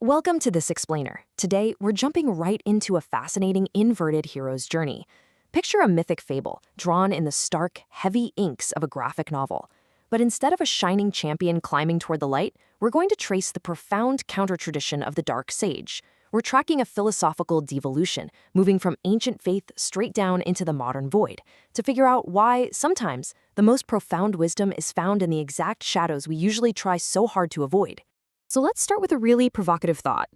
Welcome to This Explainer. Today, we're jumping right into a fascinating inverted hero's journey. Picture a mythic fable drawn in the stark, heavy inks of a graphic novel. But instead of a shining champion climbing toward the light, we're going to trace the profound counter-tradition of the Dark Sage. We're tracking a philosophical devolution, moving from ancient faith straight down into the modern void, to figure out why, sometimes, the most profound wisdom is found in the exact shadows we usually try so hard to avoid. So let's start with a really provocative thought.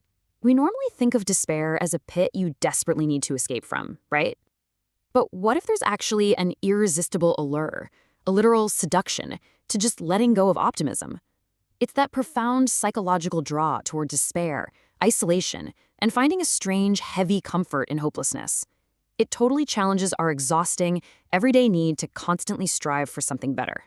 We normally think of despair as a pit you desperately need to escape from, right? But what if there's actually an irresistible allure, a literal seduction, to just letting go of optimism? It's that profound psychological draw toward despair, isolation, and finding a strange, heavy comfort in hopelessness. It totally challenges our exhausting, everyday need to constantly strive for something better.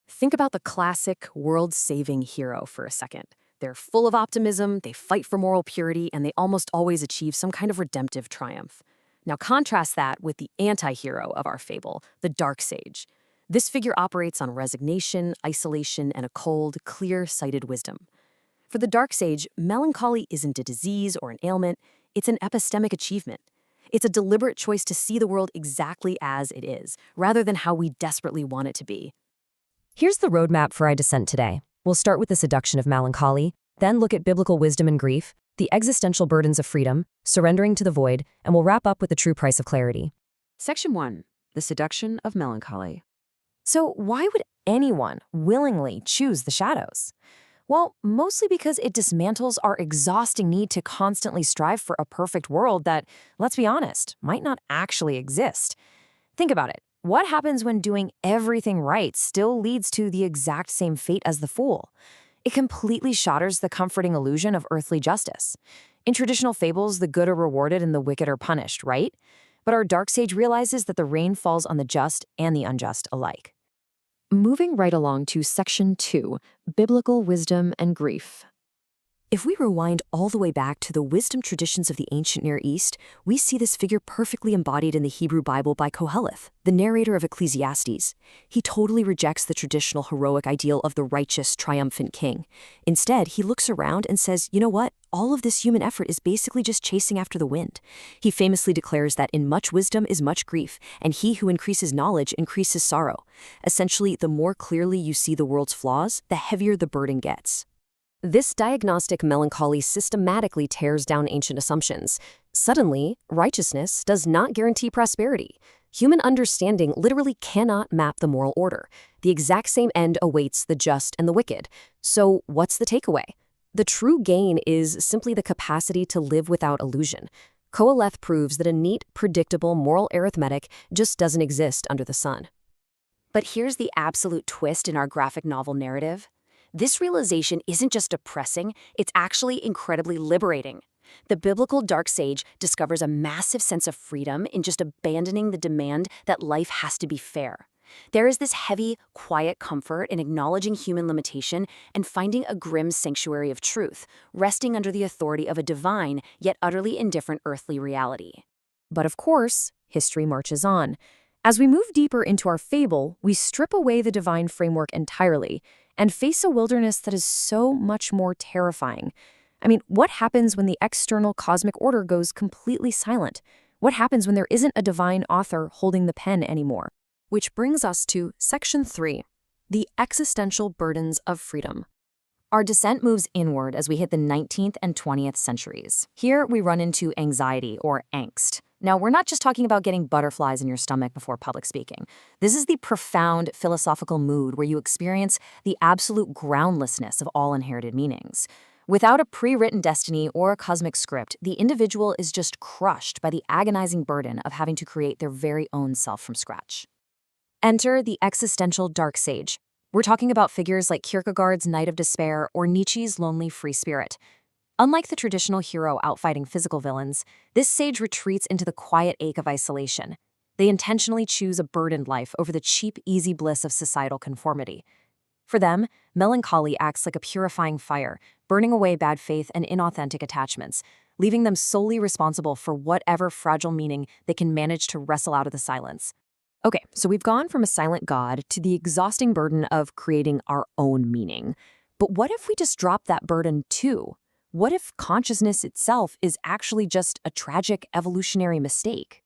Think about the classic world-saving hero for a second. They're full of optimism, they fight for moral purity, and they almost always achieve some kind of redemptive triumph. Now contrast that with the anti-hero of our fable, the Dark Sage. This figure operates on resignation, isolation, and a cold, clear-sighted wisdom. For the Dark Sage, melancholy isn't a disease or an ailment, it's an epistemic achievement. It's a deliberate choice to see the world exactly as it is, rather than how we desperately want it to be. Here's the roadmap for our descent today. We'll start with the seduction of melancholy, then look at biblical wisdom and grief, the existential burdens of freedom, surrendering to the void, and we'll wrap up with the true price of clarity. Section 1. The seduction of melancholy. So why would anyone willingly choose the shadows? Well, mostly because it dismantles our exhausting need to constantly strive for a perfect world that, let's be honest, might not actually exist. Think about it. What happens when doing everything right still leads to the exact same fate as the fool? It completely shatters the comforting illusion of earthly justice. In traditional fables, the good are rewarded and the wicked are punished, right? But our Dark Sage realizes that the rain falls on the just and the unjust alike. Moving right along to Section 2, Biblical Wisdom and Grief. If we rewind all the way back to the wisdom traditions of the ancient Near East, we see this figure perfectly embodied in the Hebrew Bible by Koheleth, the narrator of Ecclesiastes. He totally rejects the traditional heroic ideal of the righteous, triumphant king. Instead, he looks around and says, you know what? All of this human effort is basically just chasing after the wind. He famously declares that in much wisdom is much grief, and he who increases knowledge increases sorrow. Essentially, the more clearly you see the world's flaws, the heavier the burden gets. This diagnostic melancholy systematically tears down ancient assumptions. Suddenly, righteousness does not guarantee prosperity. Human understanding literally cannot map the moral order. The exact same end awaits the just and the wicked. So what's the takeaway? The true gain is simply the capacity to live without illusion. Koheleth proves that a neat, predictable moral arithmetic just doesn't exist under the sun. But here's the absolute twist in our graphic novel narrative. This realization isn't just depressing, it's actually incredibly liberating. The biblical Dark Sage discovers a massive sense of freedom in just abandoning the demand that life has to be fair. There is this heavy, quiet comfort in acknowledging human limitation and finding a grim sanctuary of truth, resting under the authority of a divine yet utterly indifferent earthly reality. But of course, history marches on. As we move deeper into our fable, we strip away the divine framework entirely and face a wilderness that is so much more terrifying. I mean, what happens when the external cosmic order goes completely silent? What happens when there isn't a divine author holding the pen anymore? Which brings us to Section 3, the existential burdens of freedom. Our descent moves inward as we hit the 19th and 20th centuries. Here, we run into anxiety or angst. Now, we're not just talking about getting butterflies in your stomach before public speaking. This is the profound philosophical mood where you experience the absolute groundlessness of all inherited meanings. Without a pre-written destiny or a cosmic script, the individual is just crushed by the agonizing burden of having to create their very own self from scratch. Enter the existential Dark Sage. We're talking about figures like Kierkegaard's Night of Despair or Nietzsche's Lonely Free Spirit. Unlike the traditional hero outfighting physical villains, this sage retreats into the quiet ache of isolation. They intentionally choose a burdened life over the cheap, easy bliss of societal conformity. For them, melancholy acts like a purifying fire, burning away bad faith and inauthentic attachments, leaving them solely responsible for whatever fragile meaning they can manage to wrestle out of the silence. Okay, so we've gone from a silent god to the exhausting burden of creating our own meaning. But what if we just drop that burden too? What if consciousness itself is actually just a tragic evolutionary mistake?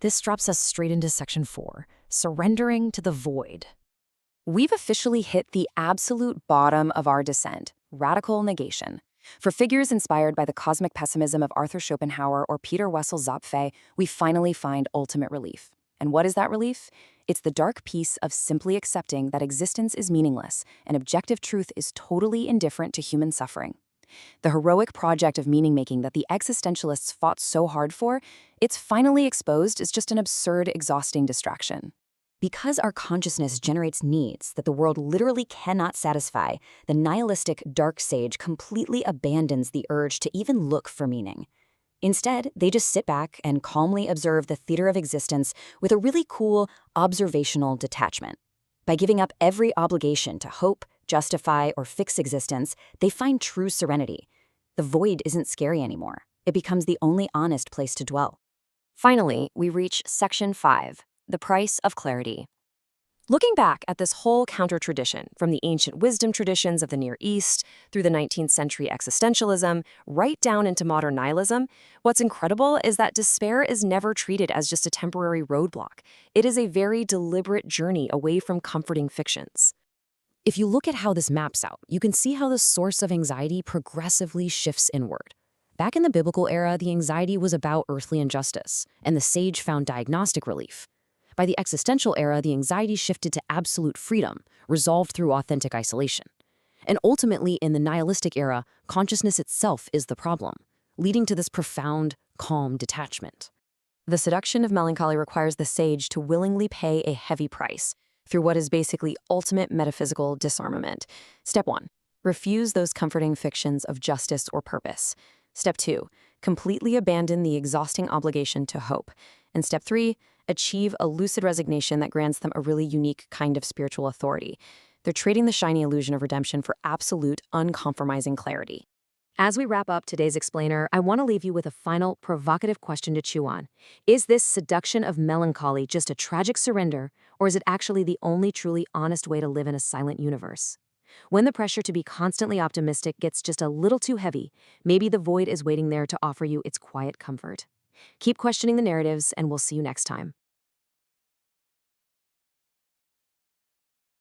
This drops us straight into section 4, surrendering to the void. We've officially hit the absolute bottom of our descent, radical negation. For figures inspired by the cosmic pessimism of Arthur Schopenhauer or Peter Wessel Zapffe, we finally find ultimate relief. And what is that relief? It's the dark peace of simply accepting that existence is meaningless and objective truth is totally indifferent to human suffering. The heroic project of meaning-making that the existentialists fought so hard for, it's finally exposed as just an absurd, exhausting distraction. Because our consciousness generates needs that the world literally cannot satisfy, the nihilistic dark sage completely abandons the urge to even look for meaning. Instead, they just sit back and calmly observe the theater of existence with a really cool observational detachment. By giving up every obligation to hope, justify, or fix existence, they find true serenity. The void isn't scary anymore. It becomes the only honest place to dwell. Finally, we reach section 5, the price of clarity. Looking back at this whole counter-tradition, from the ancient wisdom traditions of the Near East through the 19th century existentialism, right down into modern nihilism, what's incredible is that despair is never treated as just a temporary roadblock. It is a very deliberate journey away from comforting fictions. If you look at how this maps out, you can see how the source of anxiety progressively shifts inward. Back in the biblical era, the anxiety was about earthly injustice, and the sage found diagnostic relief. By the existential era, the anxiety shifted to absolute freedom, resolved through authentic isolation. And ultimately, in the nihilistic era, consciousness itself is the problem, leading to this profound, calm detachment. The seduction of melancholy requires the sage to willingly pay a heavy price through what is basically ultimate metaphysical disarmament. Step 1. Refuse those comforting fictions of justice or purpose. Step 2. Completely abandon the exhausting obligation to hope. And step 3. Achieve a lucid resignation that grants them a really unique kind of spiritual authority. They're trading the shiny illusion of redemption for absolute, uncompromising clarity. As we wrap up today's explainer, I want to leave you with a final, provocative question to chew on. Is this seduction of melancholy just a tragic surrender, or is it actually the only truly honest way to live in a silent universe? When the pressure to be constantly optimistic gets just a little too heavy, maybe the void is waiting there to offer you its quiet comfort. Keep questioning the narratives, and we'll see you next time.